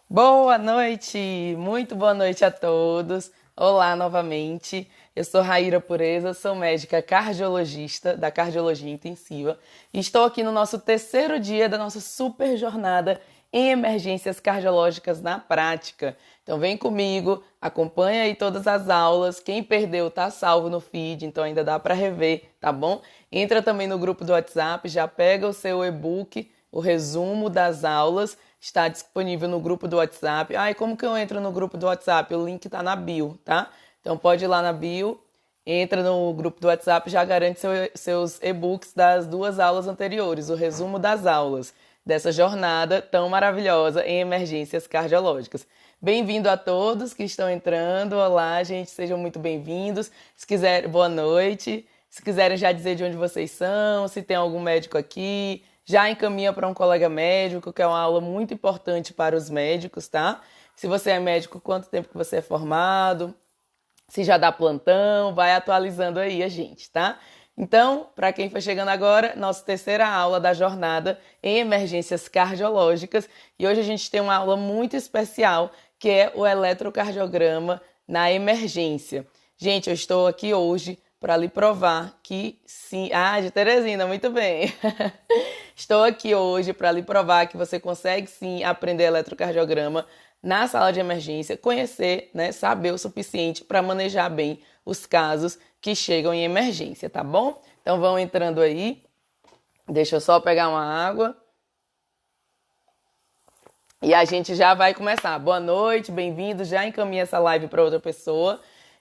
Boa noite, muito boa noite a todos. Olá novamente. Eu sou Raíra Pureza, sou médica cardiologista da Cardiologia Intensiva e estou aqui no nosso terceiro dia da nossa super jornada em emergências cardiológicas na prática. Então vem comigo, acompanha aí todas as aulas. Quem perdeu tá salvo no feed, então ainda dá para rever, tá bom? Entra também no grupo do WhatsApp, já pega o seu e-book, o resumo das aulas. Está disponível no grupo do WhatsApp. E como que eu entro no grupo do WhatsApp? O link está na bio, tá? Então pode ir lá na bio, entra no grupo do WhatsApp, já garante seus e-books das duas aulas anteriores, o resumo das aulas dessa jornada tão maravilhosa em emergências cardiológicas. Bem-vindo a todos que estão entrando. Olá, gente, sejam muito bem-vindos. Se quiser, boa noite. Se quiserem já dizer de onde vocês são, se tem algum médico aqui, já encaminha para um colega médico, que é uma aula muito importante para os médicos, tá? Se você é médico, quanto tempo que você é formado, se já dá plantão, vai atualizando aí a gente, tá? Então, para quem foi chegando agora, nossa terceira aula da jornada em emergências cardiológicas. E hoje a gente tem uma aula muito especial, que é o eletrocardiograma na emergência. Gente, eu estou aqui hoje para lhe provar que sim. Ah, de Teresina, muito bem. Estou aqui hoje para lhe provar que você consegue sim aprender eletrocardiograma na sala de emergência, conhecer, né, saber o suficiente para manejar bem os casos que chegam em emergência, tá bom? Então vão entrando aí. Deixa eu só pegar uma água. E a gente já vai começar. Boa noite, bem-vindos. Já encaminha essa live para outra pessoa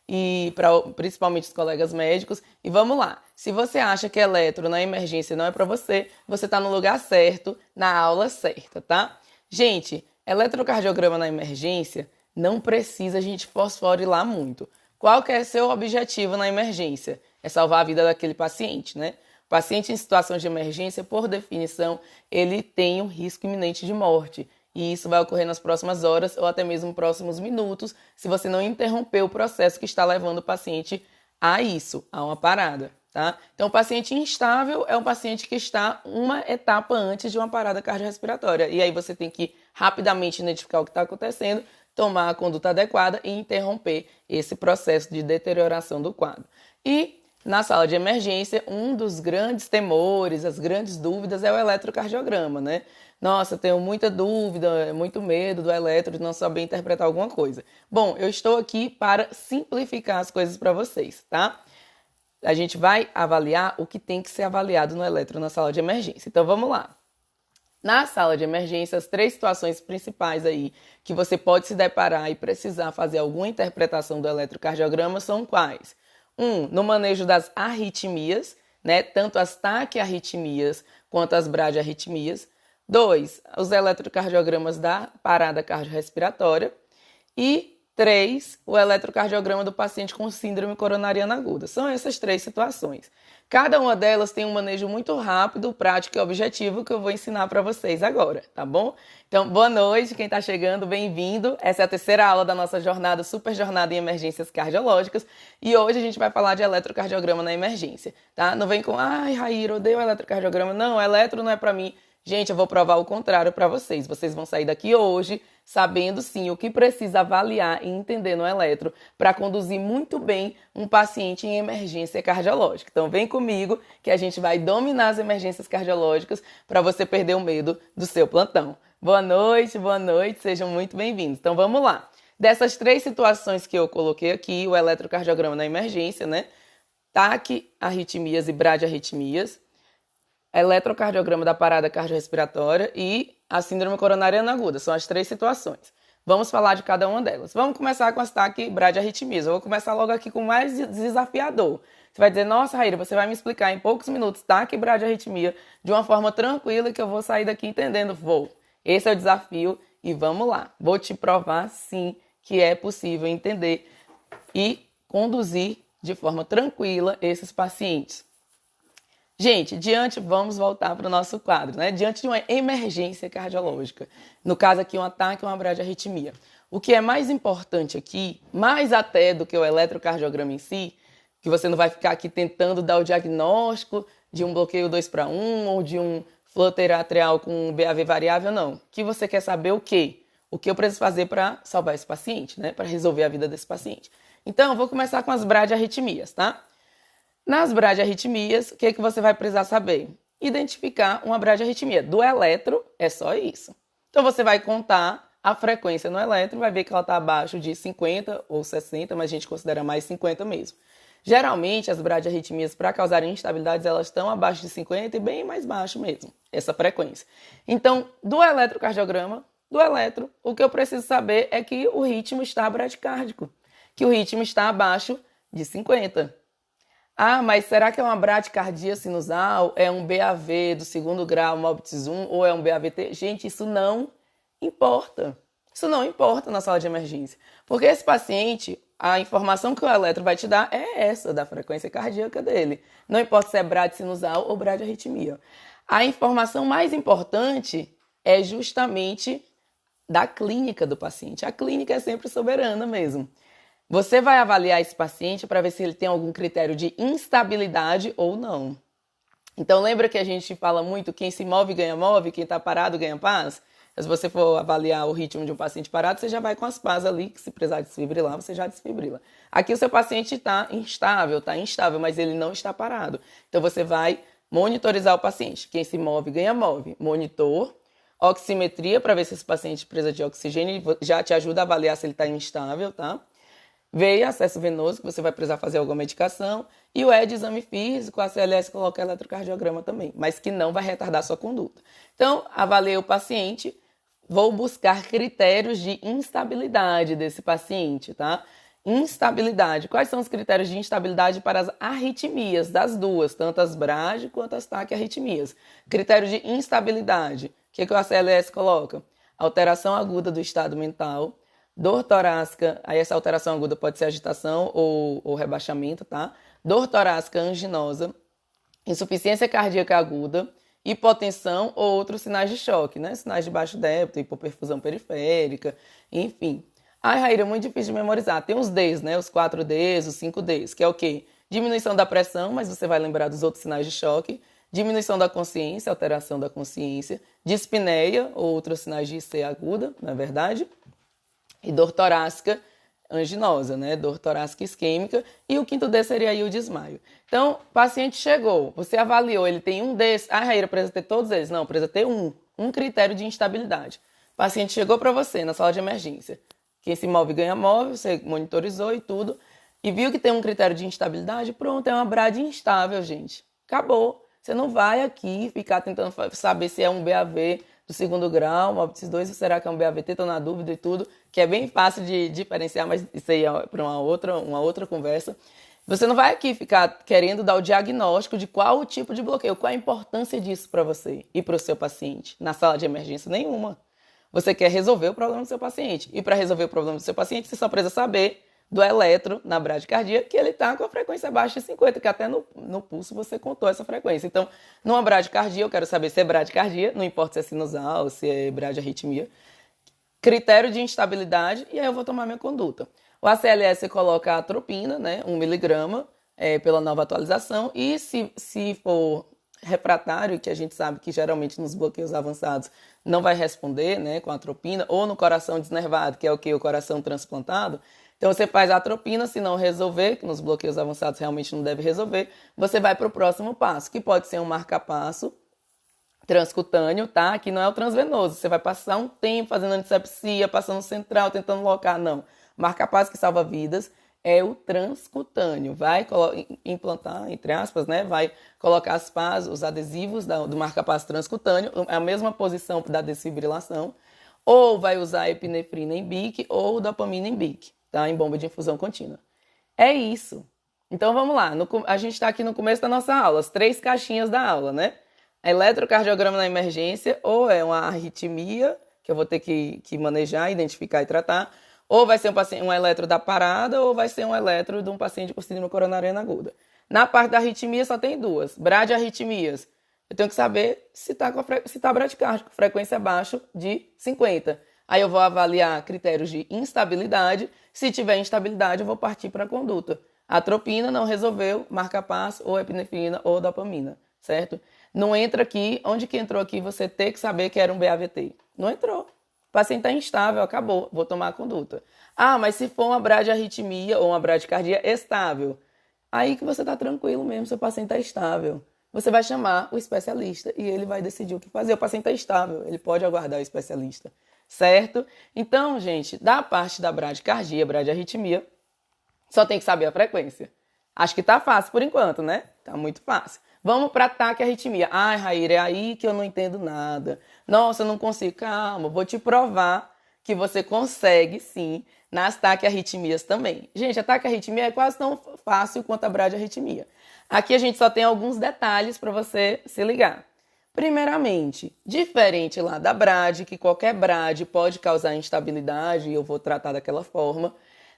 e para principalmente os colegas médicos. E vamos lá. Se você acha que eletro na emergência não é para você, você está no lugar certo, na aula certa, tá? Gente, eletrocardiograma na emergência não precisa a gente fosforilar muito. Qual que é seu objetivo na emergência? É salvar a vida daquele paciente, né? O paciente em situação de emergência, por definição, ele tem um risco iminente de morte. E isso vai ocorrer nas próximas horas ou até mesmo próximos minutos, se você não interromper o processo que está levando o paciente a isso, a uma parada, tá? Então, o paciente instável é um paciente que está uma etapa antes de uma parada cardiorrespiratória. E aí você tem que rapidamente identificar o que está acontecendo, tomar a conduta adequada e interromper esse processo de deterioração do quadro. E na sala de emergência, um dos grandes temores, as grandes dúvidas é o eletrocardiograma, né? Nossa, eu tenho muita dúvida, muito medo do eletro, de não saber interpretar alguma coisa. Bom, eu estou aqui para simplificar as coisas para vocês, tá? A gente vai avaliar o que tem que ser avaliado no eletro na sala de emergência. Então, vamos lá. Na sala de emergência, as três situações principais aí que você pode se deparar e precisar fazer alguma interpretação do eletrocardiograma são quais? No manejo das arritmias, né? Tanto as taquiarritmias quanto as bradiarritmias. 2, os eletrocardiogramas da parada cardiorrespiratória. E 3, o eletrocardiograma do paciente com síndrome coronariana aguda. São essas três situações. Cada uma delas tem um manejo muito rápido, prático e objetivo que eu vou ensinar para vocês agora, tá bom? Então, boa noite, quem está chegando, bem-vindo. Essa é a terceira aula da nossa jornada, super jornada em emergências cardiológicas. E hoje a gente vai falar de eletrocardiograma na emergência, tá? Não vem com, ai, Raíra, eu odeio eletrocardiograma. Não, eletro não é para mim. Gente, eu vou provar o contrário para vocês. Vocês vão sair daqui hoje sabendo sim o que precisa avaliar e entender no eletro para conduzir muito bem um paciente em emergência cardiológica. Então vem comigo que a gente vai dominar as emergências cardiológicas para você perder o medo do seu plantão. Boa noite, sejam muito bem-vindos. Então vamos lá. Dessas três situações que eu coloquei aqui, o eletrocardiograma na emergência, né? Taquiarritmias e bradiarritmias, eletrocardiograma da parada cardiorrespiratória e a síndrome coronariana aguda. São as três situações. Vamos falar de cada uma delas. Vamos começar com as taquibradiarritmias. Eu vou começar logo aqui com o mais desafiador. Você vai dizer, nossa, Raíra, você vai me explicar em poucos minutos taquibradiarritmia de uma forma tranquila que eu vou sair daqui entendendo. Vou. Esse é o desafio e vamos lá. Vou te provar, sim, que é possível entender e conduzir de forma tranquila esses pacientes. Gente, vamos voltar para o nosso quadro, né? Diante de uma emergência cardiológica, no caso aqui um ataque ou uma bradiarritmia. O que é mais importante aqui, mais até do que o eletrocardiograma em si, que você não vai ficar aqui tentando dar o diagnóstico de um bloqueio 2:1 ou de um flutter atrial com BAV variável, não. Que você quer saber o quê? o que eu preciso fazer para salvar esse paciente, né? Para resolver a vida desse paciente. Então, eu vou começar com as bradiarritmias, tá? Nas bradiarritmias, o que você vai precisar saber? Identificar uma bradiarritmia. Do eletro, é só isso. Então, você vai contar a frequência no eletro, vai ver que ela está abaixo de 50 ou 60, mas a gente considera mais 50 mesmo. Geralmente, as bradiarritmias, para causarem instabilidades, elas estão abaixo de 50 e bem mais baixo mesmo, essa frequência. Então, do eletrocardiograma, do eletro, o que eu preciso saber é que o ritmo está bradicárdico, que o ritmo está abaixo de 50. Ah, mas será que é uma bradicardia sinusal? É um BAV do segundo grau, MOBITS 1, ou é um BAVT? Gente, isso não importa. Isso não importa na sala de emergência. Porque esse paciente, a informação que o eletro vai te dar é essa, da frequência cardíaca dele. Não importa se é bradisinusal ou bradiarritmia. A informação mais importante é justamente da clínica do paciente. A clínica é sempre soberana mesmo. Você vai avaliar esse paciente para ver se ele tem algum critério de instabilidade ou não. Então, lembra que a gente fala muito quem se move ganha move, quem está parado ganha paz? Se você for avaliar o ritmo de um paciente parado, você já vai com as pás ali, que se precisar desfibrilar, você já desfibrila. Aqui o seu paciente está instável, mas ele não está parado. Então, você vai monitorizar o paciente. Quem se move ganha move. Monitor, oximetria, para ver se esse paciente precisa de oxigênio, já te ajuda a avaliar se ele está instável, tá? Veio acesso venoso, que você vai precisar fazer alguma medicação, e o ED, exame físico, a CLS coloca eletrocardiograma também, mas que não vai retardar sua conduta. Então, avaliei o paciente, vou buscar critérios de instabilidade desse paciente, tá? Instabilidade. Quais são os critérios de instabilidade para as arritmias, das duas, tanto as bradi quanto as taquiarritmias? Critério de instabilidade. O que a CLS coloca? Alteração aguda do estado mental, dor torácica, aí essa alteração aguda pode ser agitação ou rebaixamento, tá? Dor torácica anginosa, insuficiência cardíaca aguda, hipotensão ou outros sinais de choque, né? Sinais de baixo débito, hipoperfusão periférica, enfim. Ai, Raíra, é muito difícil de memorizar. Tem os Ds, né? Os 4Ds, os 5Ds, que é o quê? Diminuição da pressão, mas você vai lembrar dos outros sinais de choque. Diminuição da consciência, alteração da consciência. Dispneia ou outros sinais de IC aguda, não é verdade? E dor torácica anginosa, né? Dor torácica isquêmica. E o quinto D seria aí o desmaio. Então, o paciente chegou, você avaliou, ele tem um desses. Ah, Raíra, precisa ter todos eles? Não, precisa ter um critério de instabilidade. O paciente chegou para você na sala de emergência. Quem se move ganha move, você monitorizou e tudo. E viu que tem um critério de instabilidade, pronto, é uma brad instável, gente. Acabou. Você não vai aqui ficar tentando saber se é um BAV do segundo grau, MOBITS 2, ou será que é um BAVT? Estou na dúvida e tudo, que é bem fácil de diferenciar, mas isso aí é para uma outra conversa. Você não vai aqui ficar querendo dar o diagnóstico de qual o tipo de bloqueio, qual a importância disso para você e para o seu paciente na sala de emergência nenhuma. Você quer resolver o problema do seu paciente. E para resolver o problema do seu paciente, você só precisa saber do eletro na bradicardia, que ele está com a frequência abaixo de 50, que até no pulso você contou essa frequência. Então, numa bradicardia, eu quero saber se é bradicardia, não importa se é sinusal, se é bradiarritmia. Critério de instabilidade, e aí eu vou tomar minha conduta. O ACLS coloca a atropina, né, 1 miligrama, pela nova atualização, e se for refratário, que a gente sabe que geralmente nos bloqueios avançados não vai responder, né, com a atropina, ou no coração desnervado, que é o que? O coração transplantado. Então você faz a atropina, se não resolver, que nos bloqueios avançados realmente não deve resolver, você vai para o próximo passo, que pode ser um marca-passo transcutâneo, tá? Que não é o transvenoso. Você vai passar um tempo fazendo antisepsia, passando central, tentando locar, não. Marca-passo que salva vidas é o transcutâneo. Vai implantar, entre aspas, né? Vai colocar as pás, os adesivos do marca-passo transcutâneo, a mesma posição da desfibrilação, ou vai usar epinefrina em BIC ou dopamina em BIC, tá? Em bomba de infusão contínua. É isso. Então vamos lá. A gente está aqui no começo da nossa aula, as 3 caixinhas da aula, né? Eletrocardiograma na emergência, ou é uma arritmia, que eu vou ter que manejar, identificar e tratar, ou vai ser um eletro da parada, ou vai ser um eletro de um paciente com síndrome coronariana aguda. Na parte da arritmia só tem 2, bradiarritmias. Eu tenho que saber se está bradicárdico, frequência abaixo de 50. Aí eu vou avaliar critérios de instabilidade. Se tiver instabilidade, eu vou partir para a conduta. Atropina não resolveu, marca-passo, ou epinefrina, ou dopamina, certo? Não entra aqui, onde que entrou aqui você ter que saber que era um BAVT? Não entrou. O paciente está instável, acabou, vou tomar a conduta. Ah, mas se for uma bradiarritmia ou uma bradicardia estável, aí que você está tranquilo mesmo, seu paciente está estável. Você vai chamar o especialista e ele vai decidir o que fazer. O paciente está estável, ele pode aguardar o especialista, certo? Então, gente, da parte da bradicardia, bradiarritmia, só tem que saber a frequência. Acho que tá fácil por enquanto, né? Tá muito fácil. Vamos para ataque e arritmia. Ai, Raíra, é aí que eu não entendo nada. Nossa, eu não consigo. Calma, vou te provar que você consegue, sim, nas taquiarritmias também. Gente, a taquiarritmia é quase tão fácil quanto a bradiarritmia. Aqui a gente só tem alguns detalhes para você se ligar. Primeiramente, diferente lá da brad, que qualquer brad pode causar instabilidade, e eu vou tratar daquela forma.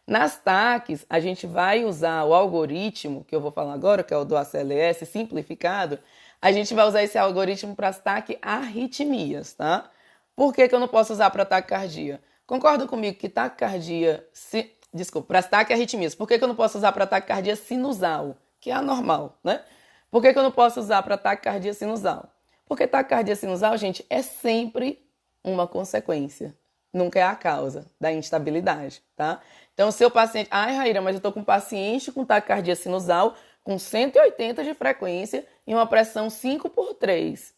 Nas TACs, a gente vai usar o algoritmo, que eu vou falar agora, que é o do ACLS simplificado, a gente vai usar esse algoritmo para as taquiarritmias, tá? Por que eu não posso usar para taquicardia? Concorda comigo que taquicardia... Desculpa, para as taquiarritmias. Por que eu não posso usar para taquicardia sinusal, que é anormal, né? Por que eu não posso usar para taquicardia sinusal? Porque taquicardia sinusal, gente, é sempre uma consequência. Nunca é a causa da instabilidade, tá? Então, o seu paciente... Ai, Raíra, mas eu tô com um paciente com taquicardia sinusal com 180 de frequência e uma pressão 5/3.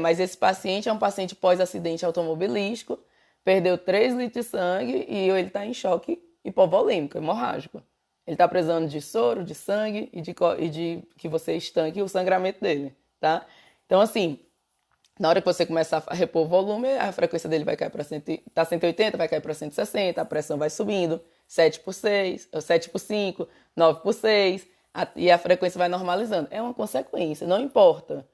Mas esse paciente é um paciente pós-acidente automobilístico, perdeu 3 litros de sangue e ele tá em choque hipovolêmico, hemorrágico. Ele tá precisando de soro, de sangue e de que você estanque o sangramento dele, tá? Então, assim... Na hora que você começar a repor o volume, a frequência dele vai cair para 180, vai cair para 160, a pressão vai subindo, 7/6, 7/5, 9/6, e a frequência vai normalizando. É uma consequência, não importa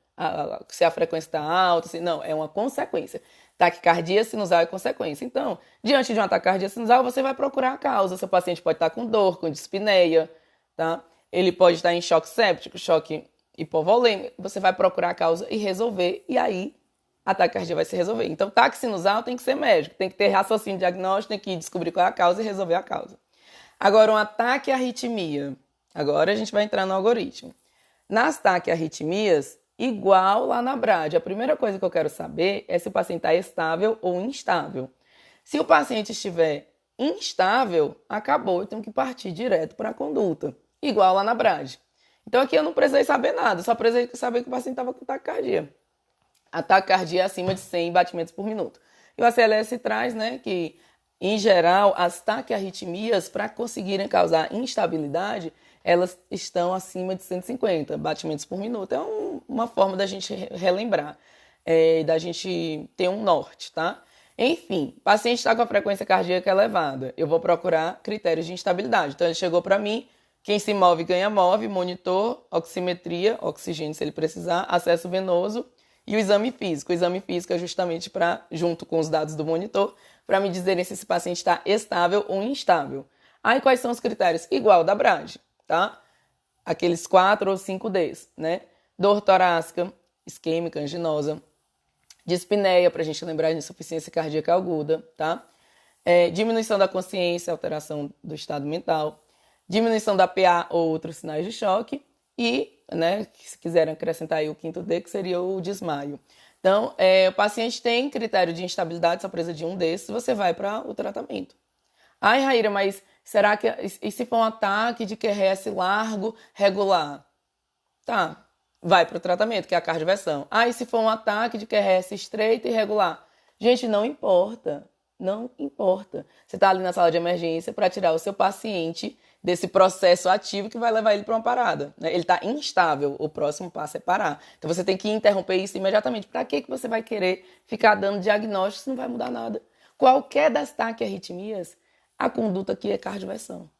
se a frequência está alta, não, é uma consequência. Taquicardia sinusal é consequência. Então, diante de uma taquicardia sinusal, você vai procurar a causa. Seu paciente pode estar com dor, com dispneia, tá? Ele pode estar em choque séptico, choque hipovolêmico, você vai procurar a causa e resolver, e aí a taquicardia vai se resolver. Então, taque sinusal tem que ser médico, tem que ter raciocínio diagnóstico, tem que descobrir qual é a causa e resolver a causa. Agora, um ataque à arritmia. Agora a gente vai entrar no algoritmo. Nas taquiarritmias, igual lá na brad, a primeira coisa que eu quero saber é se o paciente está estável ou instável. Se o paciente estiver instável, acabou, eu tenho que partir direto para a conduta, igual lá na brad. Então aqui eu não precisei saber nada, só precisei saber que o paciente estava com taquicardia. A taquicardia é acima de 100 batimentos por minuto. E o ACLS traz, né, que, em geral, as taquiarritmias, para conseguirem causar instabilidade, elas estão acima de 150 batimentos por minuto. É uma forma da gente relembrar, da gente ter um norte, tá? Enfim, o paciente está com a frequência cardíaca elevada. Eu vou procurar critérios de instabilidade. Então ele chegou para mim, quem se move ganha move, monitor, oximetria, oxigênio se ele precisar, acesso venoso e o exame físico. O exame físico é justamente para, junto com os dados do monitor, para me dizerem se esse paciente está estável ou instável. Aí quais são os critérios? Igual da brad, tá? Aqueles 4 ou 5 Ds, né? Dor torácica, isquêmica, anginosa, dispneia, para a gente lembrar de insuficiência cardíaca aguda, tá? Diminuição da consciência, alteração do estado mental, diminuição da PA ou outros sinais de choque e, né, se quiserem acrescentar aí o 5º D, que seria o desmaio. Então, o paciente tem critério de instabilidade, só precisa de um desses, você vai para o tratamento. Ai, Raíra, mas será que... E se for um ataque de QRS largo, regular? Tá, vai para o tratamento, que é a cardioversão. E se for um ataque de QRS estreito e irregular? Gente, não importa. Não importa. Você está ali na sala de emergência para tirar o seu paciente desse processo ativo que vai levar ele para uma parada, né? Ele está instável, o próximo passo é parar. Então você tem que interromper isso imediatamente. Para que você vai querer ficar dando diagnóstico se não vai mudar nada? Qualquer das taquiarritmias, a conduta aqui é cardioversão.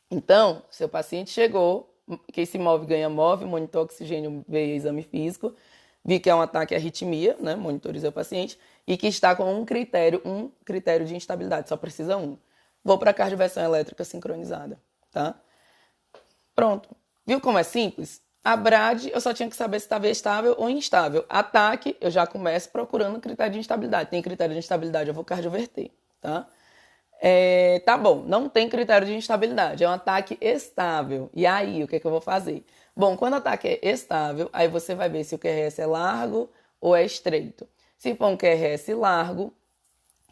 Então, seu paciente chegou, quem se move ganha move, monitor oxigênio veio exame físico, vi que é um ataque à arritmia, né? Monitorizei o paciente, e que está com um critério de instabilidade, só precisa um. Vou para a cardioversão elétrica sincronizada, tá? Pronto. Viu como é simples? A brad, eu só tinha que saber se estava estável ou instável. Ataque, eu já começo procurando critério de instabilidade. Tem critério de instabilidade, eu vou cardioverter, tá? Tá bom, não tem critério de instabilidade, é um ataque estável. E aí, o que eu vou fazer? Bom, quando o ataque é estável, aí você vai ver se o QRS é largo ou é estreito. Se for um QRS largo,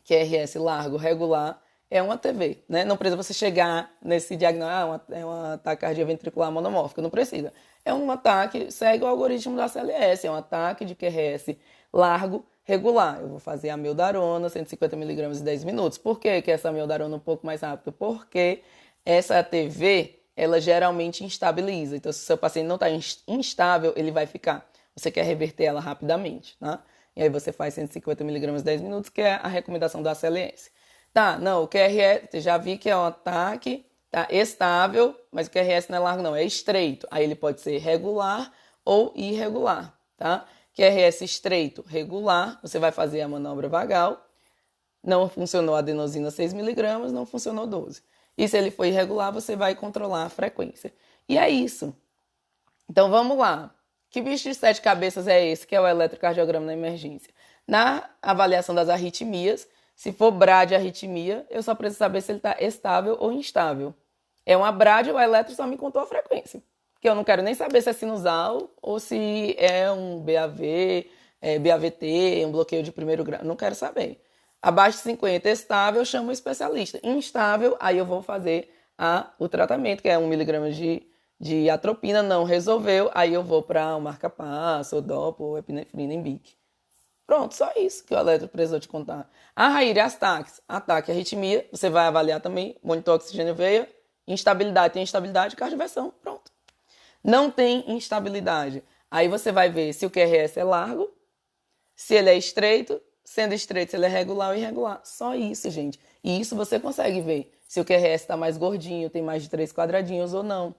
QRS largo, regular, é uma ATV, né? Não precisa você chegar nesse diagnóstico, é um ataque cardioventricular monomórfico, não precisa. É um ataque, segue o algoritmo da CLS, é um ataque de QRS largo, regular. Eu vou fazer a amiodarona, 150 miligramas em 10 minutos. Por que essa amiodarona um pouco mais rápido? Porque essa ATV, ela geralmente instabiliza. Então, se o seu paciente não está instável, ele vai ficar. Você quer reverter ela rapidamente, tá? E aí você faz 150 miligramas em 10 minutos, que é a recomendação da CLS. Tá, não, o QRS, já vi que é um ataque, tá estável, mas o QRS não é largo não, é estreito. Aí ele pode ser regular ou irregular, tá? QRS estreito, regular, você vai fazer a manobra vagal, não funcionou a adenosina 6 miligramas, não funcionou 12. E se ele for irregular, você vai controlar a frequência. E é isso. Então vamos lá. Que bicho de 7 cabeças é esse, que é o eletrocardiograma na emergência? Na avaliação das arritmias, se for bradiarritmia, eu só preciso saber se ele está estável ou instável. É uma brad, o eletro só me contou a frequência. Porque eu não quero nem saber se é sinusal ou se é um BAV, BAVT, um bloqueio de primeiro grau. Não quero saber. Abaixo de 50, estável, eu chamo o especialista. Instável, aí eu vou fazer o tratamento, que é 1 miligrama de atropina, não resolveu, aí eu vou para o marca-passo, o dopo, epinefrina em BIC. Pronto, só isso que o eletro precisou te contar. Raíra, as ataques. Ataque, arritmia, você vai avaliar também, monitor oxigênio veia, instabilidade, tem instabilidade, cardioversão, pronto. Não tem instabilidade. Aí você vai ver se o QRS é largo, se ele é estreito, sendo estreito, se ele é regular ou irregular. Só isso, gente. E isso você consegue ver. Se o QRS está mais gordinho, tem mais de 3 quadradinhos ou não.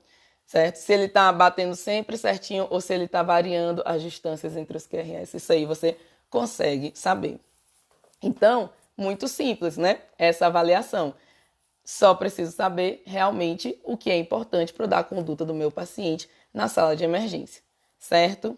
Certo? Se ele está batendo sempre certinho ou se ele está variando as distâncias entre os QRS. Isso aí você consegue saber. Então, muito simples, né? Essa avaliação. Só preciso saber realmente o que é importante para eu dar a conduta do meu paciente na sala de emergência, certo?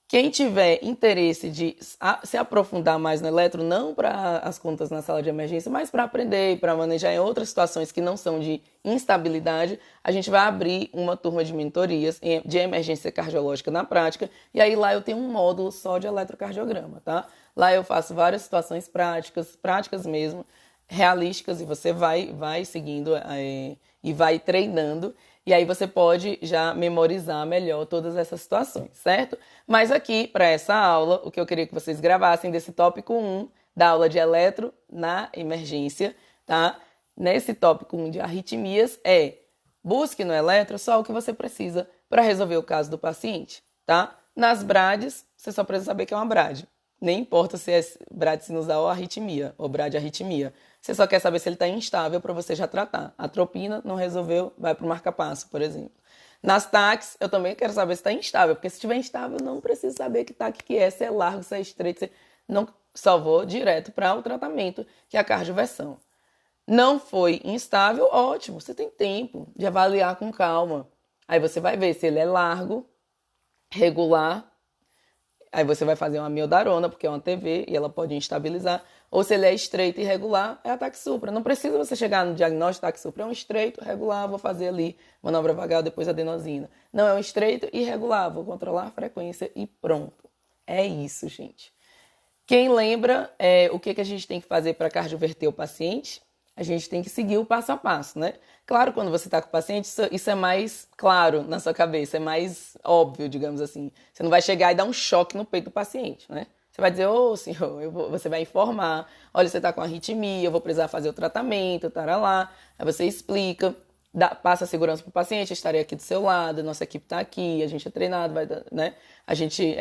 Quem tiver interesse de se aprofundar mais no eletro, não para as contas na sala de emergência, mas para aprender e para manejar em outras situações que não são de instabilidade, a gente vai abrir uma turma de mentorias de emergência cardiológica na prática, e aí lá eu tenho um módulo só de eletrocardiograma, tá? Lá eu faço várias situações práticas mesmo, realísticas, e você vai seguindo e vai treinando, e aí você pode já memorizar melhor todas essas situações, certo? Mas aqui, para essa aula, o que eu queria que vocês gravassem desse tópico 1 da aula de eletro na emergência, tá? Nesse tópico 1 de arritmias busque no eletro só o que você precisa para resolver o caso do paciente, tá? Nas brades, você só precisa saber que é uma brade. Nem importa se é brade sinusal ou arritmia, ou bradiarritmia. Você só quer saber se ele está instável para você já tratar. Atropina, não resolveu, vai para o marca-passo, por exemplo. Nas TACs, eu também quero saber se está instável, porque se estiver instável, não preciso saber que TAC que é, se é largo, se é estreito, não, só vou direto para o tratamento, que é a cardioversão. Não foi instável, ótimo, você tem tempo de avaliar com calma. Aí você vai ver se ele é largo, regular. Aí você vai fazer uma amiodarona, porque é uma TV e ela pode instabilizar. Ou se ele é estreito e irregular, é ataque supra. Não precisa você chegar no diagnóstico ataque supra. É um estreito, regular, vou fazer ali manobra vagal, depois adenosina. Não, é um estreito e irregular, vou controlar a frequência e pronto. É isso, gente. Quem lembra o que a gente tem que fazer para cardioverter o paciente? A gente tem que seguir o passo a passo, né? Claro, quando você está com o paciente, isso é mais claro na sua cabeça, é mais óbvio, digamos assim. Você não vai chegar e dar um choque no peito do paciente, né? Você vai dizer, senhor, você vai informar, olha, você está com arritmia, eu vou precisar fazer o tratamento, tarará. Aí você explica, passa a segurança para o paciente, estarei aqui do seu lado, nossa equipe está aqui, a gente é treinado, né? A gente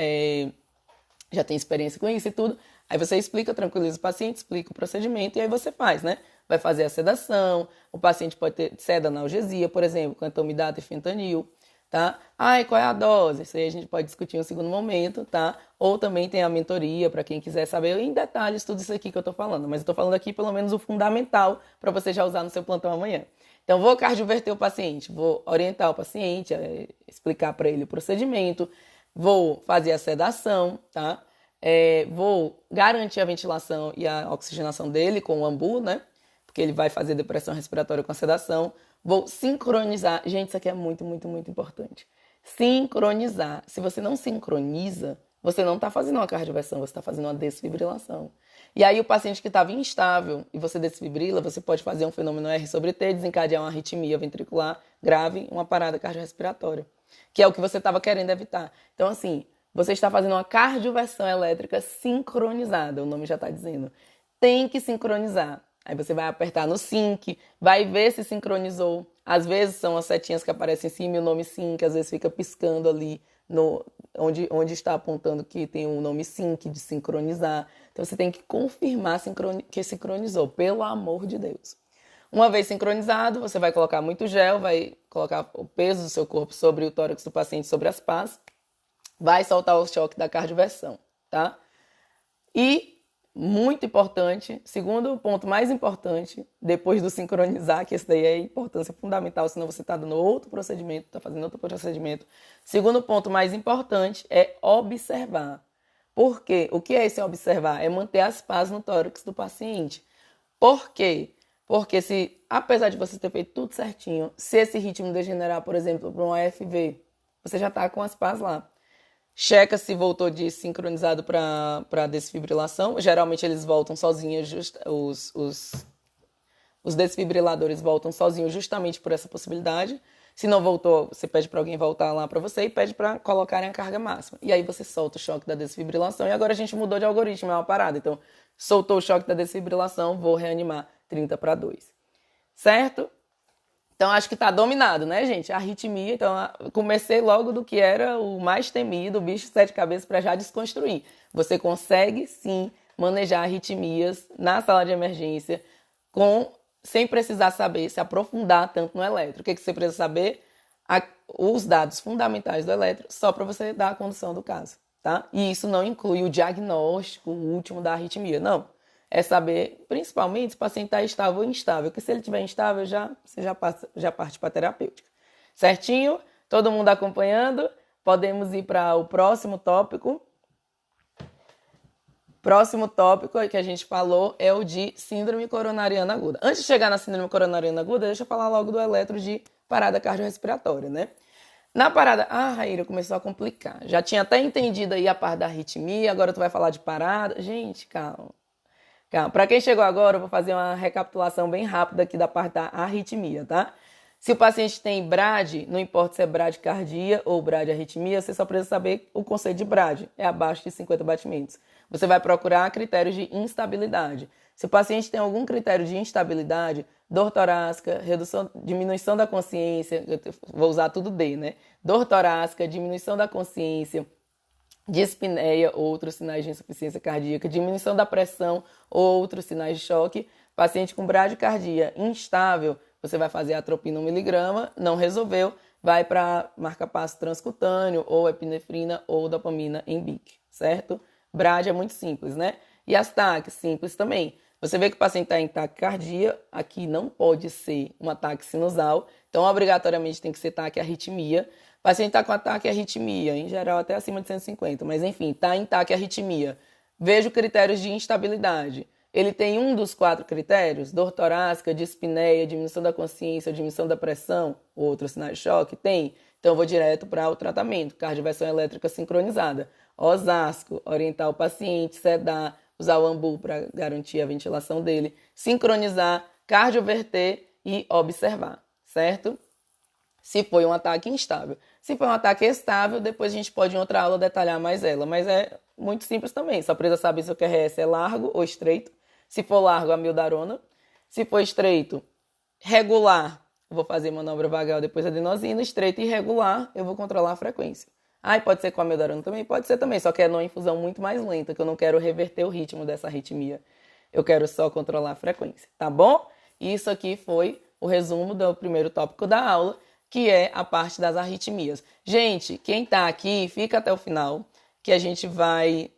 já tem experiência com isso e tudo. Aí você explica, tranquiliza o paciente, explica o procedimento e aí você faz, né? Vai fazer a sedação, o paciente pode ter analgesia, por exemplo, com etomidato e fentanil, tá? E qual é a dose? Isso aí a gente pode discutir em um segundo momento, tá? Ou também tem a mentoria, para quem quiser saber em detalhes tudo isso aqui que eu tô falando, mas eu tô falando aqui pelo menos o fundamental para você já usar no seu plantão amanhã. Então, vou cardioverter o paciente, vou orientar o paciente, explicar para ele o procedimento, vou fazer a sedação, tá? Vou garantir a ventilação e a oxigenação dele com o AMBU, né? Porque ele vai fazer depressão respiratória com a sedação. Vou sincronizar. Gente, isso aqui é muito, muito, muito importante. Sincronizar. Se você não sincroniza, você não está fazendo uma cardioversão, você está fazendo uma desfibrilação. E aí o paciente que estava instável e você desfibrila, você pode fazer um fenômeno R sobre T, desencadear uma arritmia ventricular grave, uma parada cardiorrespiratória, que é o que você estava querendo evitar. Então, assim, você está fazendo uma cardioversão elétrica sincronizada, o nome já está dizendo. Tem que sincronizar. Aí você vai apertar no sync, vai ver se sincronizou. Às vezes são as setinhas que aparecem em cima e o nome sync, às vezes fica piscando ali onde está apontando que tem o nome sync, de sincronizar. Então você tem que confirmar que sincronizou, pelo amor de Deus. Uma vez sincronizado, você vai colocar muito gel, vai colocar o peso do seu corpo sobre o tórax do paciente, sobre as pás, vai soltar o choque da cardioversão, tá? E, muito importante, segundo ponto mais importante, depois do sincronizar, que esse daí é importância fundamental, senão você está dando outro procedimento, está fazendo outro procedimento. Segundo ponto mais importante é observar. Por quê? O que é esse observar? É manter as pás no tórax do paciente. Por quê? Porque se, apesar de você ter feito tudo certinho, se esse ritmo degenerar, por exemplo, para um AFV, você já está com as pás lá. Checa se voltou de sincronizado para desfibrilação. Geralmente eles voltam sozinhos, os desfibriladores voltam sozinhos justamente por essa possibilidade. Se não voltou, você pede para alguém voltar lá para você e pede para colocarem a carga máxima. E aí você solta o choque da desfibrilação. E agora a gente mudou de algoritmo, é uma parada. Então, soltou o choque da desfibrilação, vou reanimar 30/2. Certo? Então, acho que está dominado, né, gente? A arritmia. Então, comecei logo do que era o mais temido, o bicho de 7 cabeças, para já desconstruir. Você consegue, sim, manejar arritmias na sala de emergência sem precisar saber, se aprofundar tanto no eletro. O que você precisa saber? Os dados fundamentais do eletro, só para você dar a condução do caso, tá? E isso não inclui o diagnóstico último da arritmia, não. É saber, principalmente, se o paciente está estável ou instável. Porque se ele estiver instável, você já parte para a terapêutica. Certinho? Todo mundo acompanhando? Podemos ir para o próximo tópico. Próximo tópico que a gente falou é o de síndrome coronariana aguda. Antes de chegar na síndrome coronariana aguda, deixa eu falar logo do eletro de parada cardiorrespiratória, né? Na parada, Raíra, começou a complicar. Já tinha até entendido aí a parte da arritmia, agora tu vai falar de parada. Gente, calma. Para quem chegou agora, eu vou fazer uma recapitulação bem rápida aqui da parte da arritmia, tá? Se o paciente tem BRAD, não importa se é bradicardia ou bradiarritmia, você só precisa saber o conceito de BRAD, é abaixo de 50 batimentos. Você vai procurar critérios de instabilidade. Se o paciente tem algum critério de instabilidade, dor torácica, diminuição da consciência, vou usar tudo D, né? Dor torácica, diminuição da consciência, dispneia, outros sinais de insuficiência cardíaca, diminuição da pressão, outros sinais de choque. Paciente com bradicardia instável, você vai fazer atropina 1 miligrama, não resolveu, vai para marca-passo transcutâneo, ou epinefrina, ou dopamina em BIC, certo? Brad é muito simples, né? E as TACs, simples também. Você vê que o paciente está em taquicardia, aqui não pode ser um ataque sinusal, então obrigatoriamente tem que ser taquiarritmia. O paciente está com ataque e arritmia, em geral até acima de 150, mas enfim, está em ataque e arritmia. Vejo critérios de instabilidade. Ele tem um dos 4 critérios, dor torácica, dispneia, diminuição da consciência, diminuição da pressão, outro sinal de choque? Tem. Então eu vou direto para o tratamento, cardioversão elétrica sincronizada. Osasco, orientar o paciente, sedar, usar o ambu para garantir a ventilação dele, sincronizar, cardioverter e observar, certo? Se foi um ataque instável. Se foi um ataque estável, depois a gente pode em outra aula detalhar mais ela. Mas é muito simples também. Só precisa saber se o QRS é largo ou estreito. Se for largo, amiodarona. Se for estreito, regular, eu vou fazer manobra vagal depois adenosina. Estreito e irregular, eu vou controlar a frequência. Pode ser com amiodarona também? Pode ser também, só que é numa infusão muito mais lenta, que eu não quero reverter o ritmo dessa arritmia. Eu quero só controlar a frequência, tá bom? Isso aqui foi o resumo do primeiro tópico da aula, que é a parte das arritmias. Gente, quem tá aqui, fica até o final, que a gente vai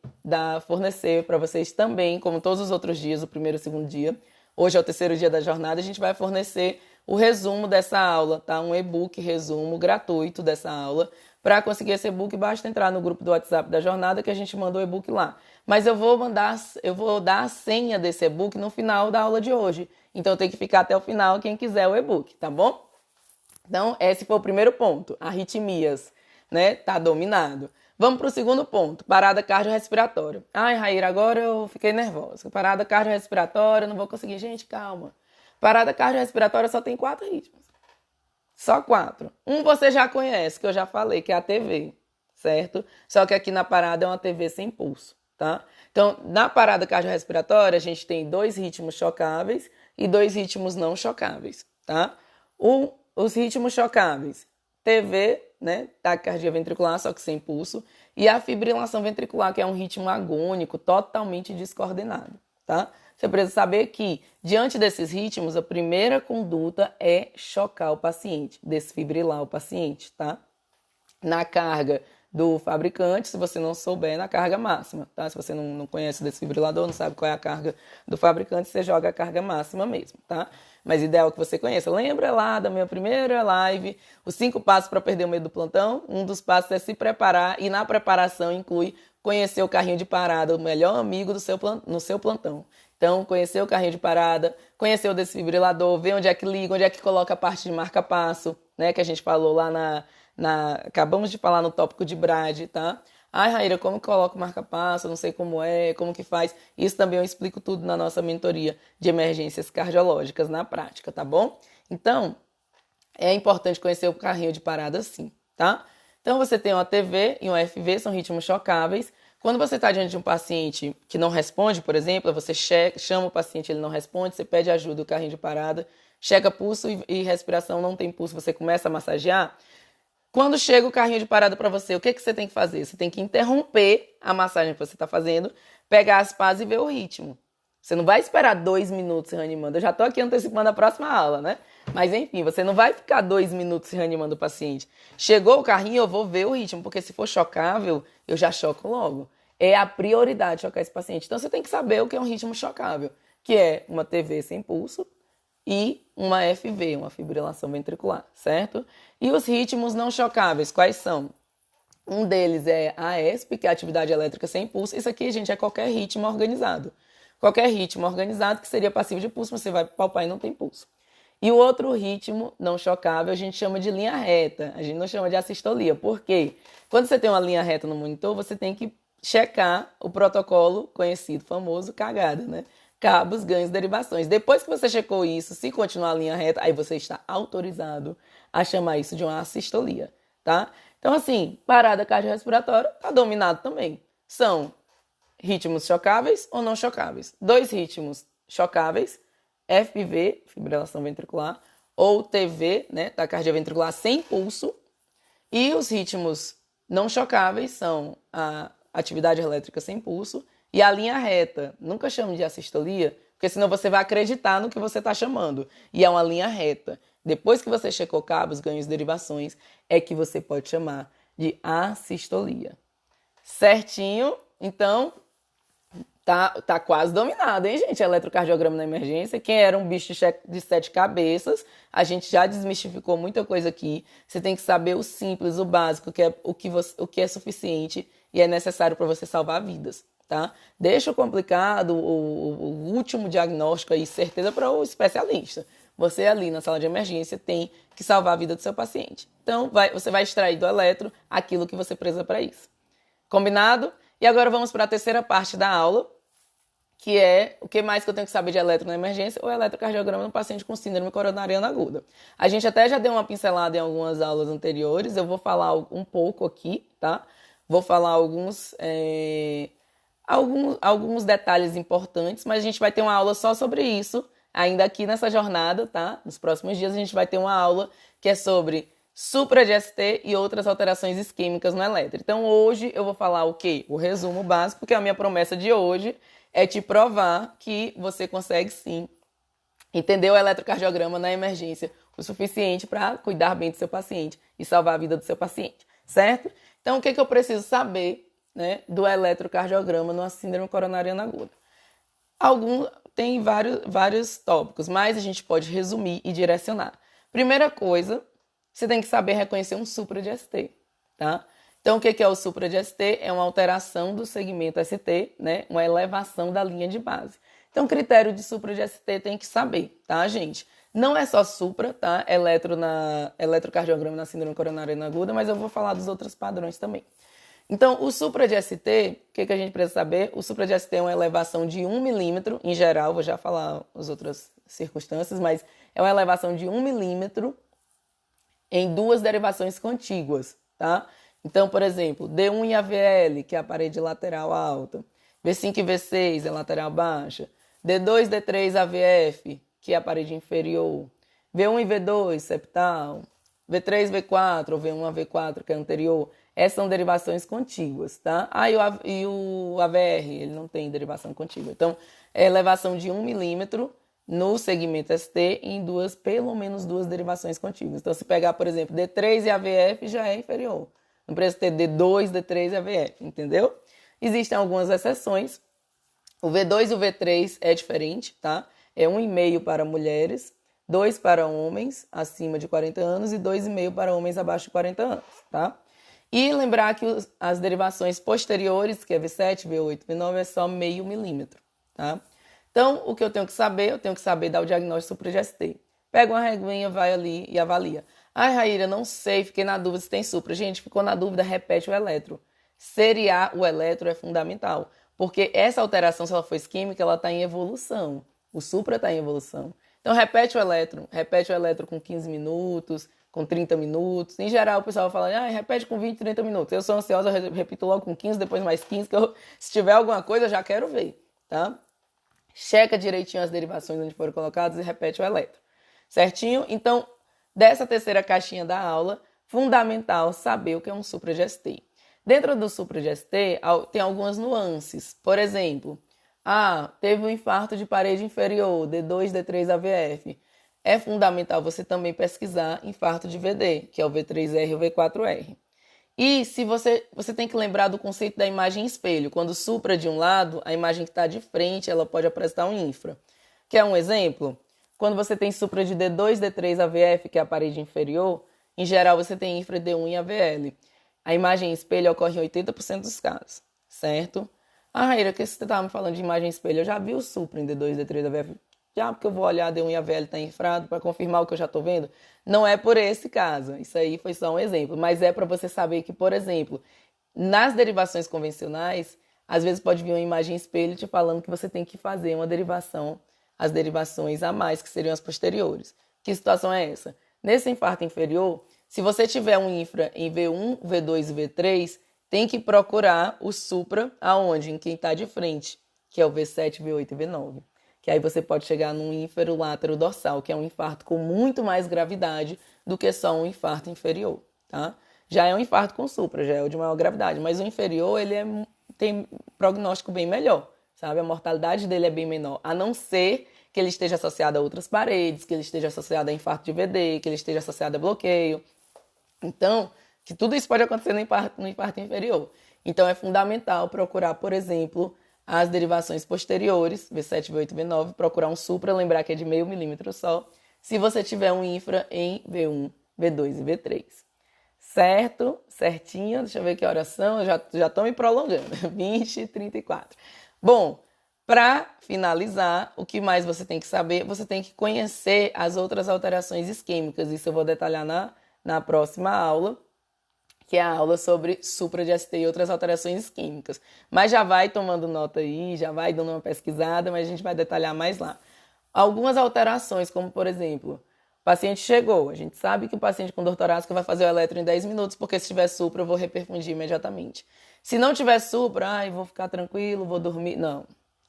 fornecer para vocês também, como todos os outros dias, o primeiro e o segundo dia. Hoje é o terceiro dia da jornada, a gente vai fornecer o resumo dessa aula, tá? Um e-book resumo gratuito dessa aula. Para conseguir esse e-book, basta entrar no grupo do WhatsApp da jornada que a gente manda o e-book lá. Mas eu vou dar a senha desse e-book no final da aula de hoje. Então tem que ficar até o final quem quiser o e-book, tá bom? Então, esse foi o primeiro ponto, arritmias, né? Tá dominado. Vamos para o segundo ponto, parada cardiorrespiratória. Ai, Raíra, agora eu fiquei nervosa. Parada cardiorrespiratória, não vou conseguir. Gente, calma. Parada cardiorrespiratória só tem 4 ritmos. Só 4. Um você já conhece, que eu já falei, que é a TV, certo? Só que aqui na parada é uma TV sem pulso, tá? Então, na parada cardiorrespiratória, a gente tem 2 ritmos chocáveis e 2 ritmos não chocáveis, tá? Os ritmos chocáveis, TV, né, taquicardia ventricular, só que sem pulso, e a fibrilação ventricular, que é um ritmo agônico, totalmente descoordenado, tá? Você precisa saber que, diante desses ritmos, a primeira conduta é chocar o paciente, desfibrilar o paciente, tá? Na carga do fabricante, se você não souber, na carga máxima, tá? Se você não conhece o desfibrilador, não sabe qual é a carga do fabricante, você joga a carga máxima mesmo, tá? Mas ideal que você conheça. Lembra lá da minha primeira live, os 5 passos para perder o medo do plantão? Um dos passos é se preparar e na preparação inclui conhecer o carrinho de parada, o melhor amigo no seu plantão. Então, conhecer o carrinho de parada, conhecer o desfibrilador, ver onde é que liga, onde é que coloca a parte de marca-passo, né? Que a gente falou lá acabamos de falar no tópico de Brad, tá? Ai, Raíra, como que coloca o marca-passo? Não sei como é, como que faz. Isso também eu explico tudo na nossa mentoria de emergências cardiológicas na prática, tá bom? Então, é importante conhecer o carrinho de parada sim, tá? Então, você tem uma TV e um FV, são ritmos chocáveis. Quando você está diante de um paciente que não responde, por exemplo, você chama o paciente, ele não responde, você pede ajuda, o carrinho de parada, checa pulso e respiração, não tem pulso, você começa a massagear. Quando chega o carrinho de parada para você, o que você tem que fazer? Você tem que interromper a massagem que você está fazendo, pegar as pás e ver o ritmo. Você não vai esperar 2 minutos se reanimando. Eu já estou aqui antecipando a próxima aula, né? Mas enfim, você não vai ficar 2 minutos se reanimando o paciente. Chegou o carrinho, eu vou ver o ritmo, porque se for chocável, eu já choco logo. É a prioridade chocar esse paciente. Então você tem que saber o que é um ritmo chocável, que é uma TV sem pulso e uma FV, uma fibrilação ventricular, certo? E os ritmos não chocáveis, quais são? Um deles é a ESP, que é a atividade elétrica sem pulso. Isso aqui, gente, é qualquer ritmo organizado. Qualquer ritmo organizado que seria passivo de pulso, você vai palpar e não tem pulso. E o outro ritmo não chocável a gente chama de linha reta. A gente não chama de assistolia. Por quê? Quando você tem uma linha reta no monitor, você tem que checar o protocolo conhecido, famoso, cagada, né? Cabos, ganhos, derivações. Depois que você checou isso, se continuar a linha reta, aí você está autorizado a chamar isso de uma assistolia, tá? Então, assim, parada cardiorrespiratória está dominado também. São ritmos chocáveis ou não chocáveis. 2 ritmos chocáveis, FV, fibrilação ventricular, ou TV, né, taquicardia ventricular sem pulso. E os ritmos não chocáveis são a atividade elétrica sem pulso e a linha reta. Nunca chamo de assistolia, porque senão você vai acreditar no que você está chamando. E é uma linha reta. Depois que você checou cabos, ganhos, derivações, é que você pode chamar de assistolia. Certinho? Então, tá quase dominado, hein, gente? Eletrocardiograma na emergência. Quem era um bicho de 7 cabeças, a gente já desmistificou muita coisa aqui. Você tem que saber o simples, o básico, o que é suficiente e é necessário para você salvar vidas, tá? Deixa o complicado, o último diagnóstico aí, certeza para o especialista. Você ali na sala de emergência tem que salvar a vida do seu paciente. Então, você vai extrair do eletro aquilo que você precisa para isso. Combinado? E agora vamos para a terceira parte da aula, que é o que mais que eu tenho que saber de eletro na emergência, o eletrocardiograma no paciente com síndrome coronariana aguda. A gente até já deu uma pincelada em algumas aulas anteriores, eu vou falar um pouco aqui, tá? Vou falar alguns detalhes importantes, mas a gente vai ter uma aula só sobre isso, ainda aqui nessa jornada, tá? Nos próximos dias a gente vai ter uma aula que é sobre supra de ST e outras alterações isquêmicas no eletro. Então hoje eu vou falar o quê? O resumo básico, porque a minha promessa de hoje é te provar que você consegue sim entender o eletrocardiograma na emergência o suficiente para cuidar bem do seu paciente e salvar a vida do seu paciente, certo? Então o que eu preciso saber, né, do eletrocardiograma numa síndrome coronariana aguda? Tem vários tópicos, mas a gente pode resumir e direcionar. Primeira coisa, você tem que saber reconhecer um supra de ST, tá? Então, o que é o supra de ST? É uma alteração do segmento ST, né? Uma elevação da linha de base. Então, o critério de supra de ST tem que saber, tá, gente? Não é só supra, tá? Eletrocardiograma na síndrome coronariana aguda, mas eu vou falar dos outros padrões também. Então, o supra de ST, o que a gente precisa saber? O supra de ST é uma elevação de 1 milímetro, em geral, vou já falar as outras circunstâncias, mas é uma elevação de 1 milímetro em duas derivações contíguas, tá? Então, por exemplo, D1 e AVL, que é a parede lateral alta, V5 e V6 é lateral baixa, D2 e D3 AVF, que é a parede inferior, V1 e V2 septal, V3 e V4 ou V1 a V4, que é anterior. Essas são derivações contíguas, tá? E o AVR, ele não tem derivação contígua. Então, é elevação de 1 milímetro no segmento ST em pelo menos duas derivações contíguas. Então, se pegar, por exemplo, D3 e AVF, já é inferior. Não precisa ter D2, D3 e AVF, entendeu? Existem algumas exceções. O V2 e o V3 é diferente, tá? É 1,5 para mulheres, 2 para homens acima de 40 anos e 2,5 para homens abaixo de 40 anos, tá? E lembrar que as derivações posteriores, que é V7, V8, V9, é só meio milímetro, tá? Então, o que eu tenho que saber? Eu tenho que saber dar o diagnóstico supra de ST. Pega uma reguinha, vai ali e avalia. Ai, Raíra, não sei, fiquei na dúvida se tem supra. Gente, ficou na dúvida, repete o eletro. Seriar o eletro é fundamental, porque essa alteração, se ela for isquêmica, ela está em evolução. O supra está em evolução. Então, repete o eletro com 15 minutos, com 30 minutos. Em geral, o pessoal fala, repete com 20, 30 minutos. Eu sou ansiosa, eu repito logo com 15, depois mais 15, que se tiver alguma coisa, eu já quero ver, tá? Checa direitinho as derivações onde foram colocadas e repete o eletro. Certinho? Então, dessa terceira caixinha da aula, fundamental saber o que é um supra de ST. Dentro do supra de ST, tem algumas nuances. Por exemplo, teve um infarto de parede inferior, D2, D3, AVF. É fundamental você também pesquisar infarto de VD, que é o V3R e o V4R. E se você tem que lembrar do conceito da imagem espelho. Quando supra de um lado, a imagem que está de frente, ela pode apresentar um infra. Quer um exemplo? Quando você tem supra de D2, D3, AVF, que é a parede inferior, em geral você tem infra D1 e AVL. A imagem espelho ocorre em 80% dos casos, certo? Raíra, que você estava me falando de imagem espelho? Eu já vi o supra em D2, D3, AVF. Já, porque eu vou olhar D1 e AVL está infrado para confirmar o que eu já estou vendo. Não é por esse caso. Isso aí foi só um exemplo. Mas é para você saber que, por exemplo, nas derivações convencionais, às vezes pode vir uma imagem espelho te falando que você tem que fazer uma derivação, as derivações a mais, que seriam as posteriores. Que situação é essa? Nesse infarto inferior, se você tiver um infra em V1, V2 e V3, tem que procurar o supra aonde? Em quem está de frente, que é o V7, V8 e V9. Que aí você pode chegar num ínfero látero dorsal, que é um infarto com muito mais gravidade do que só um infarto inferior, tá? Já é um infarto com supra, já é o de maior gravidade, mas o inferior, ele tem prognóstico bem melhor, sabe? A mortalidade dele é bem menor, a não ser que ele esteja associado a outras paredes, que ele esteja associado a infarto de VD, que ele esteja associado a bloqueio. Então, que tudo isso pode acontecer no infarto inferior. Então, é fundamental procurar, por exemplo, as derivações posteriores, V7, V8, V9, procurar um supra, lembrar que é de meio milímetro só, se você tiver um infra em V1, V2 e V3. Certo? Certinho? Deixa eu ver que horas são, eu já estou me prolongando, 20 e 34. Bom, para finalizar, o que mais você tem que saber? Você tem que conhecer as outras alterações isquêmicas, isso eu vou detalhar na próxima aula, que é a aula sobre supra de ST e outras alterações isquêmicas. Mas já vai tomando nota aí, já vai dando uma pesquisada, mas a gente vai detalhar mais lá. Algumas alterações, como por exemplo, o paciente chegou, a gente sabe que o paciente com dor torácica vai fazer o eletro em 10 minutos, porque se tiver supra eu vou reperfundir imediatamente. Se não tiver supra, eu vou ficar tranquilo, vou dormir. Não.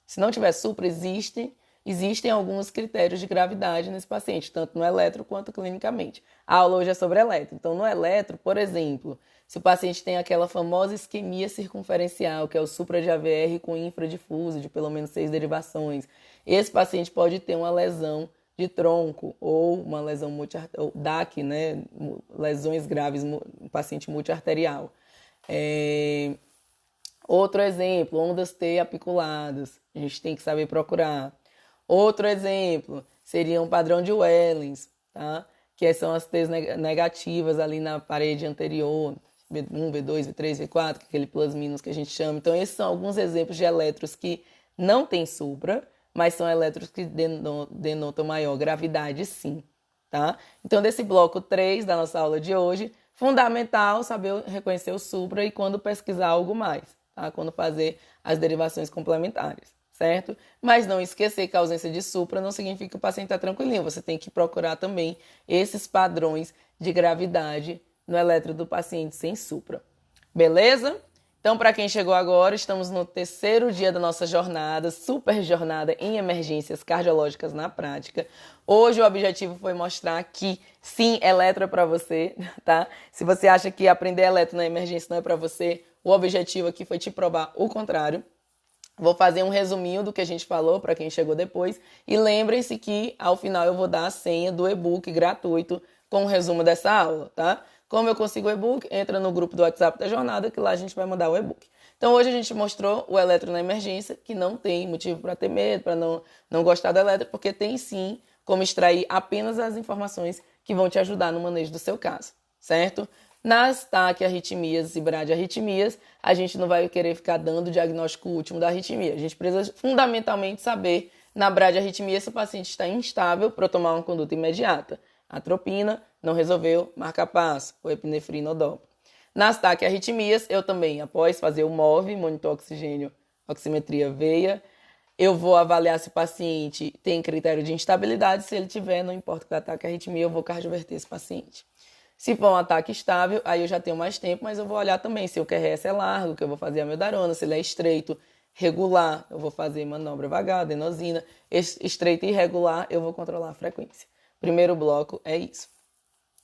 Se não tiver supra, existem alguns critérios de gravidade nesse paciente, tanto no eletro quanto clinicamente. A aula hoje é sobre eletro. Então, no eletro, por exemplo, se o paciente tem aquela famosa isquemia circunferencial, que é o supra de AVR com infradifuso de pelo menos 6 derivações, esse paciente pode ter uma lesão de tronco ou uma lesão DAC, né? Lesões graves, paciente multiarterial. Outro exemplo, ondas T apiculadas. A gente tem que saber procurar. Outro exemplo seria um padrão de Wellens, tá? Que são as T's negativas ali na parede anterior, V1, V2, V3, V4, aquele plus minus que a gente chama. Então, esses são alguns exemplos de elétrons que não têm supra, mas são elétrons que denotam maior gravidade, sim, tá? Então, desse bloco 3 da nossa aula de hoje, Fundamental saber reconhecer o supra e quando pesquisar algo mais, tá? Quando fazer as derivações complementares, certo? Mas não esquecer que a ausência de supra não significa que o paciente está tranquilinho. Você tem que procurar também esses padrões de gravidade no eletro do paciente sem supra. Beleza? Então, para quem chegou agora, estamos no terceiro dia da nossa jornada, super jornada em emergências cardiológicas na prática. Hoje o objetivo foi mostrar que sim, eletro é para você, tá? Se você acha que aprender eletro na emergência não é para você, o objetivo aqui foi te provar o contrário. Vou fazer um resuminho do que a gente falou para quem chegou depois. E lembrem-se que ao final eu vou dar a senha do e-book gratuito com o resumo dessa aula, tá? Como eu consigo o e-book? Entra no grupo do WhatsApp da jornada, que lá a gente vai mandar o e-book. Então, hoje a gente mostrou o eletro na emergência, que não tem motivo para ter medo, para não gostar do eletro, porque tem sim como extrair apenas as informações que vão te ajudar no manejo do seu caso, certo? Nas taquiarritmias e bradiarritmias, a gente não vai querer ficar dando o diagnóstico último da arritmia. A gente precisa fundamentalmente saber, na bradiarritmia, se o paciente está instável para tomar uma conduta imediata. Atropina, não resolveu, marca passo, ou epinefrina ou dopa. Nas taquiarritmias, eu também, após fazer o MOV, monitor oxigênio, oximetria veia, eu vou avaliar se o paciente tem critério de instabilidade. Se ele tiver, não importa que ataque a arritmia, eu vou cardioverter esse paciente. Se for um ataque estável, aí eu já tenho mais tempo, mas eu vou olhar também se o QRS é largo, que eu vou fazer a meldarona, se ele é estreito, regular, eu vou fazer manobra vagal, adenosina, estreito e irregular, eu vou controlar a frequência. Primeiro bloco é isso.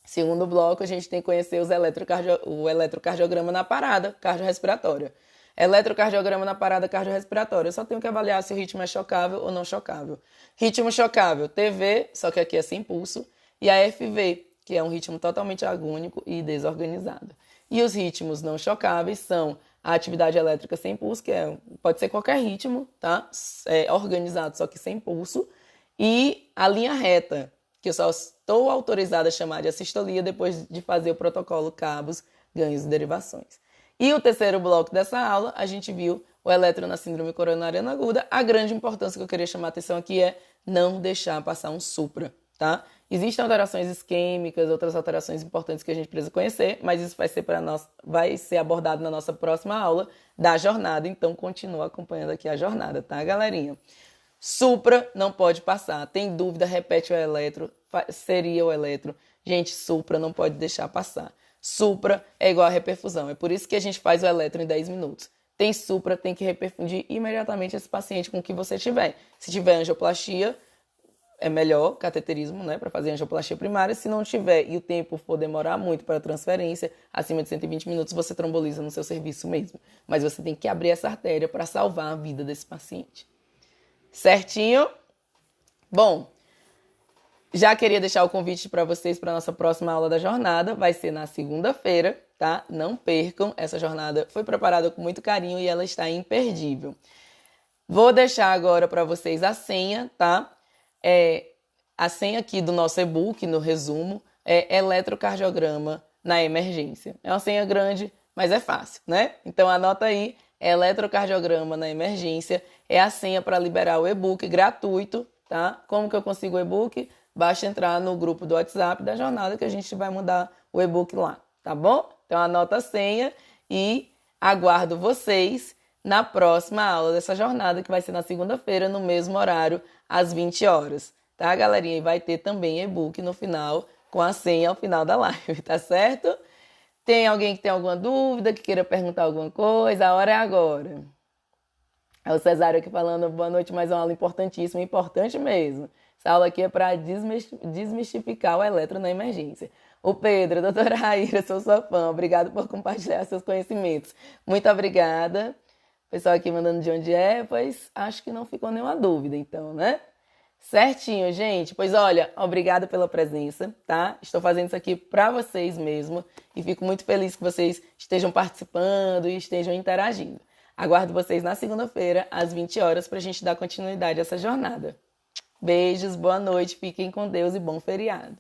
Segundo bloco, a gente tem que conhecer o eletrocardiograma na parada cardiorrespiratória. Eletrocardiograma na parada cardiorrespiratória. Eu só tenho que avaliar se o ritmo é chocável ou não chocável. Ritmo chocável, TV, só que aqui é sem pulso, e a FV, que é um ritmo totalmente agônico e desorganizado. E os ritmos não chocáveis são a atividade elétrica sem pulso, que pode ser qualquer ritmo, tá? Organizado, só que sem pulso, e a linha reta, que eu só estou autorizada a chamar de assistolia depois de fazer o protocolo cabos, ganhos e derivações. E o terceiro bloco dessa aula, a gente viu o eletro na síndrome coronariana aguda. A grande importância que eu queria chamar a atenção aqui é não deixar passar um supra, tá? Existem alterações isquêmicas, outras alterações importantes que a gente precisa conhecer, mas isso vai ser abordado na nossa próxima aula da jornada, então continua acompanhando aqui a jornada, tá, galerinha? Supra não pode passar. Tem dúvida? Repete o eletro. Seria o eletro. Gente, supra não pode deixar passar. Supra é igual a reperfusão. É por isso que a gente faz o eletro em 10 minutos. Tem supra, tem que reperfundir imediatamente esse paciente com o que você tiver. Se tiver angioplastia, é melhor cateterismo, né, para fazer angioplastia primária. Se não tiver e o tempo for demorar muito para a transferência, acima de 120 minutos, você tromboliza no seu serviço mesmo. Mas você tem que abrir essa artéria para salvar a vida desse paciente. Certinho? Bom, já queria deixar o convite para vocês para a nossa próxima aula da jornada. Vai ser na segunda-feira, tá? Não percam. Essa jornada foi preparada com muito carinho e ela está imperdível. Vou deixar agora para vocês a senha, tá? A senha aqui do nosso e-book, no resumo, é eletrocardiograma na emergência. É uma senha grande, mas é fácil, né? Então anota aí, eletrocardiograma na emergência. É a senha para liberar o e-book gratuito, tá? Como que eu consigo o e-book? Basta entrar no grupo do WhatsApp da jornada que a gente vai mandar o e-book lá, tá bom? Então anota a senha e aguardo vocês na próxima aula dessa jornada, que vai ser na segunda-feira, no mesmo horário, às 20 horas, tá, galerinha? E vai ter também e-book no final, com a senha ao final da live, tá certo? Tem alguém que tem alguma dúvida, que queira perguntar alguma coisa? A hora é agora. É o Cesário aqui falando, boa noite, mais uma aula importantíssima, importante mesmo. Essa aula aqui é para desmistificar o eletro na emergência. O Pedro, doutora Raíra, sou sua fã, obrigado por compartilhar seus conhecimentos. Muito obrigada. O pessoal aqui mandando de onde é, pois acho que não ficou nenhuma dúvida, então, né? Certinho, gente. Pois olha, obrigada pela presença, tá? Estou fazendo isso aqui para vocês mesmo e fico muito feliz que vocês estejam participando e estejam interagindo. Aguardo vocês na segunda-feira, às 20 horas, para a gente dar continuidade a essa jornada. Beijos, boa noite, fiquem com Deus e bom feriado.